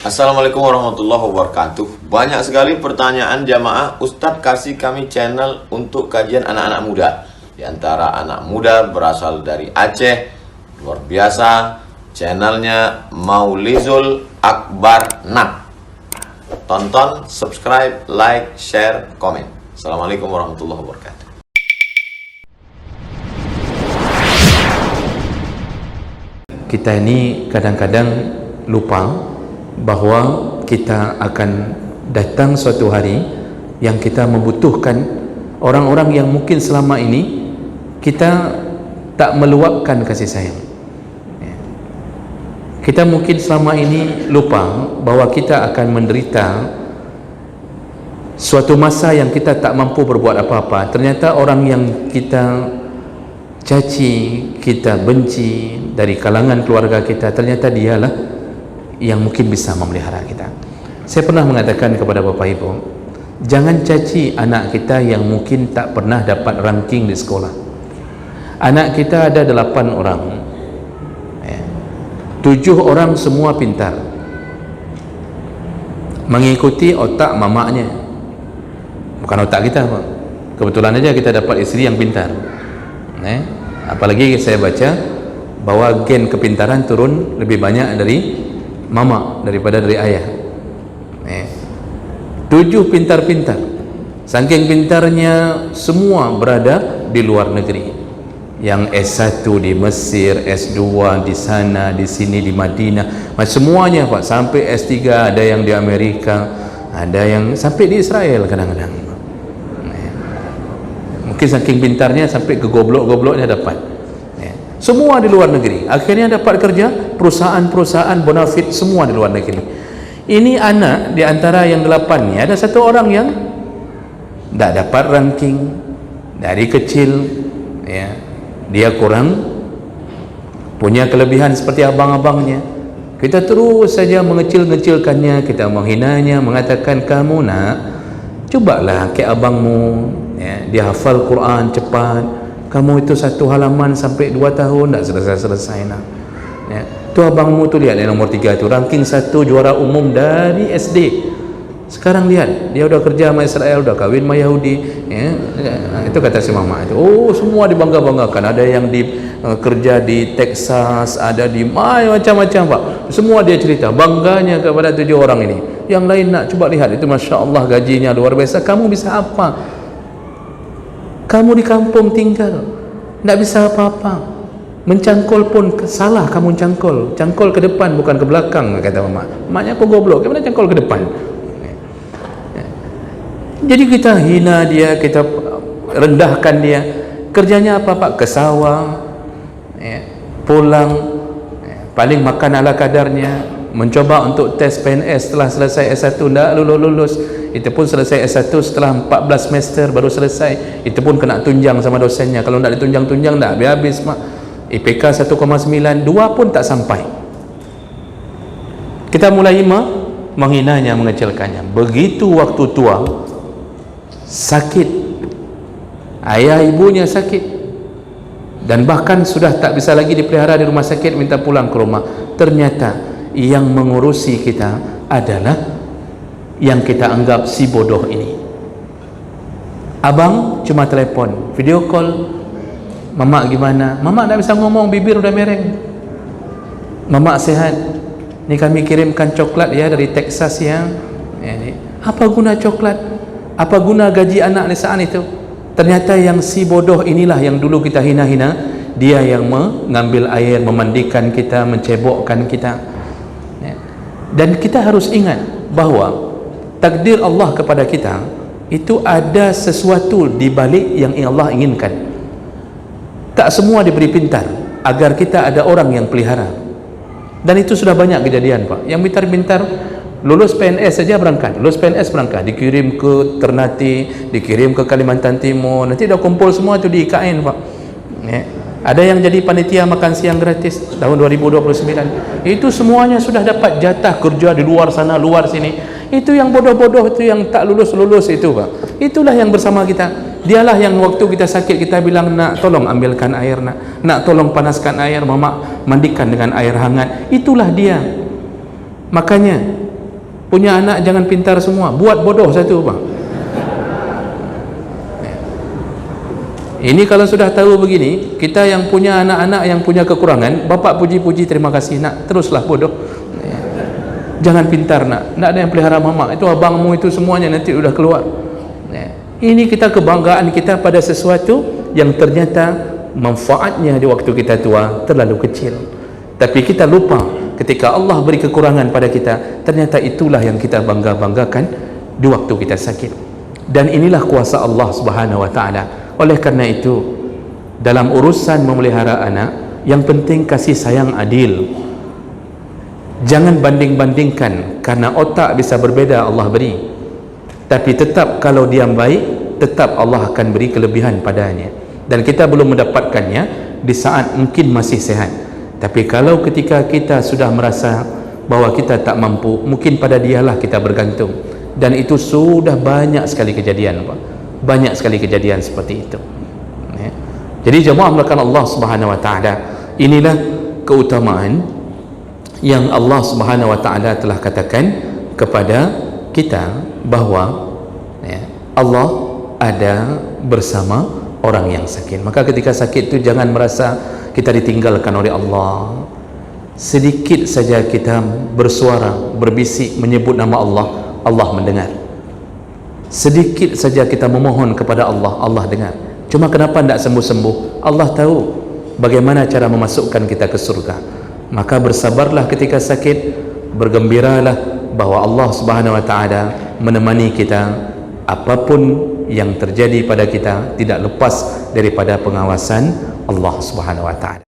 Assalamualaikum warahmatullahi wabarakatuh. Banyak sekali pertanyaan jamaah, Ustadz kasih kami channel untuk kajian anak-anak muda. Di antara anak muda berasal dari Aceh, luar biasa, channelnya Maulizul Akbar Nak. Tonton, subscribe, like, share, komen. Assalamualaikum warahmatullahi wabarakatuh. Kita ini kadang-kadang lupa bahawa kita akan datang suatu hari yang kita membutuhkan orang-orang yang mungkin selama ini kita tak meluapkan kasih sayang. Kita mungkin selama ini lupa bahawa kita akan menderita suatu masa yang kita tak mampu berbuat apa-apa. Ternyata orang yang kita caci, kita benci dari kalangan keluarga kita, ternyata dialah yang mungkin bisa memelihara kita. Saya pernah mengatakan kepada Bapak Ibu, jangan caci anak kita yang mungkin tak pernah dapat ranking di sekolah. Anak kita ada 8 orang, 7 orang semua pintar, mengikuti otak mamaknya, bukan otak kita Pak. Kebetulan aja kita dapat isteri yang pintar. Apalagi saya baca bahwa gen kepintaran turun lebih banyak dari mama daripada dari ayah. 7 pintar-pintar, saking pintarnya semua berada di luar negeri. Yang S1 di Mesir, S2 di sana, di sini, di Madinah, semuanya Pak, sampai S3 ada yang di Amerika, ada yang sampai di Israel kadang-kadang. Mungkin saking pintarnya sampai ke goblok-gobloknya dapat. Semua di luar negeri, akhirnya dapat kerja perusahaan-perusahaan bonafit semua di luar negeri. Ini anak di antara yang 8 ni ada 1 orang yang tak dapat ranking dari kecil, dia kurang punya kelebihan seperti abang-abangnya. Kita terus saja mengecil-ngecilkannya, kita menghinanya, mengatakan kamu nak cubalah kayak abangmu, dia hafal Quran cepat. Kamu itu 1 halaman sampai 2 tahun tak selesai-selesai nak. Tu abangmu tu lihat yang nomor 3 tu, ranking 1 juara umum dari SD. Sekarang lihat, dia udah kerja sama Israel, udah kahwin sama Yahudi. Itu kata si mama itu. Oh, semua dibangga-banggakan. Ada yang kerja di Texas, ada di macam-macam Pak. Semua dia cerita bangganya kepada 7 orang ini. Yang lain nak coba lihat, itu Masya Allah gajinya luar biasa. Kamu bisa apa? Kamu di kampung tinggal, tak bisa apa-apa. Mencangkol pun salah kamu cangkol. Cangkol ke depan bukan ke belakang, kata mama. Maknya kau goblok, gimana cangkol ke depan? Jadi kita hina dia, kita rendahkan dia. Kerjanya apa Pak? Ke sawah, pulang, paling makan ala kadarnya. Mencoba untuk tes PNS, setelah selesai S1 tak lulus. Itu pun selesai S1 setelah 14 semester baru selesai. Itu pun kena tunjang sama dosennya. Kalau tak ditunjang-tunjang tak habis Mak. IPK 1,9, 2 pun tak sampai. Kita mulai menghinanya, mengecilkannya. Begitu waktu tua, sakit, ayah ibunya sakit, dan bahkan sudah tak bisa lagi dipelihara di rumah sakit, minta pulang ke rumah. Ternyata yang mengurusi kita adalah yang kita anggap si bodoh ini. Abang cuma telepon, video call, mama gimana? Mama tak bisa ngomong, bibir udah mereng. Mama sehat, ni kami kirimkan coklat ya dari Texas ya. Apa guna coklat? Apa guna gaji anak di saat itu? Ternyata yang si bodoh inilah yang dulu kita hina-hina, dia yang mengambil air, memandikan kita, mencebokkan kita. Dan kita harus ingat bahawa takdir Allah kepada kita itu ada sesuatu di balik yang Allah inginkan. Tak semua diberi pintar agar kita ada orang yang pelihara. Dan itu sudah banyak kejadian Pak. Yang pintar-pintar lulus PNS saja berangkat, dikirim ke Ternate, dikirim ke Kalimantan Timur, nanti dah kumpul semua tu di IKN Pak. Ada yang jadi panitia makan siang gratis tahun 2029. Itu semuanya sudah dapat jatah kerja di luar sana, luar sini. Itu yang bodoh-bodoh itu, yang tak lulus-lulus itu Pak. Itulah yang bersama kita. Dialah yang waktu kita sakit kita bilang, nak tolong ambilkan air, nak tolong panaskan air, mama mandikan dengan air hangat. Itulah dia. Makanya Punya anak jangan pintar semua, buat bodoh satu bang. Ini kalau sudah tahu begini, kita yang punya anak-anak yang punya kekurangan, bapak puji-puji terima kasih nak, teruslah bodoh. Jangan pintar nak, tak ada yang pelihara mama, itu abangmu itu semuanya nanti udah keluar. Ini kita kebanggaan kita pada sesuatu yang ternyata manfaatnya di waktu kita tua terlalu kecil. Tapi kita lupa ketika Allah beri kekurangan pada kita, ternyata itulah yang kita bangga-banggakan di waktu kita sakit. Dan inilah kuasa Allah Subhanahu wa taala. Oleh karena itu, dalam urusan memelihara anak, yang penting kasih sayang adil. Jangan banding-bandingkan, karena otak bisa berbeza Allah beri. Tapi tetap kalau dia baik, tetap Allah akan beri kelebihan padanya. Dan kita belum mendapatkannya di saat mungkin masih sehat. Tapi kalau ketika kita sudah merasa bahwa kita tak mampu, mungkin pada dialah kita bergantung. Dan itu sudah banyak sekali kejadian, Pak. Banyak sekali kejadian seperti itu. Jadi jemaah melakukan Allah Subhanahu wa taala, inilah keutamaan yang Allah Subhanahu wa taala telah katakan kepada kita bahwa Allah ada bersama orang yang sakit. Maka ketika sakit itu jangan merasa kita ditinggalkan oleh Allah. Sedikit saja kita bersuara, berbisik, menyebut nama Allah, Allah mendengar. Sedikit saja kita memohon kepada Allah, Allah dengar. Cuma kenapa tidak sembuh-sembuh? Allah tahu bagaimana cara memasukkan kita ke surga. Maka bersabarlah ketika sakit, bergembiralah bahwa Allah Subhanahu wa taala menemani kita. Apapun yang terjadi pada kita tidak lepas daripada pengawasan Allah Subhanahu wa taala.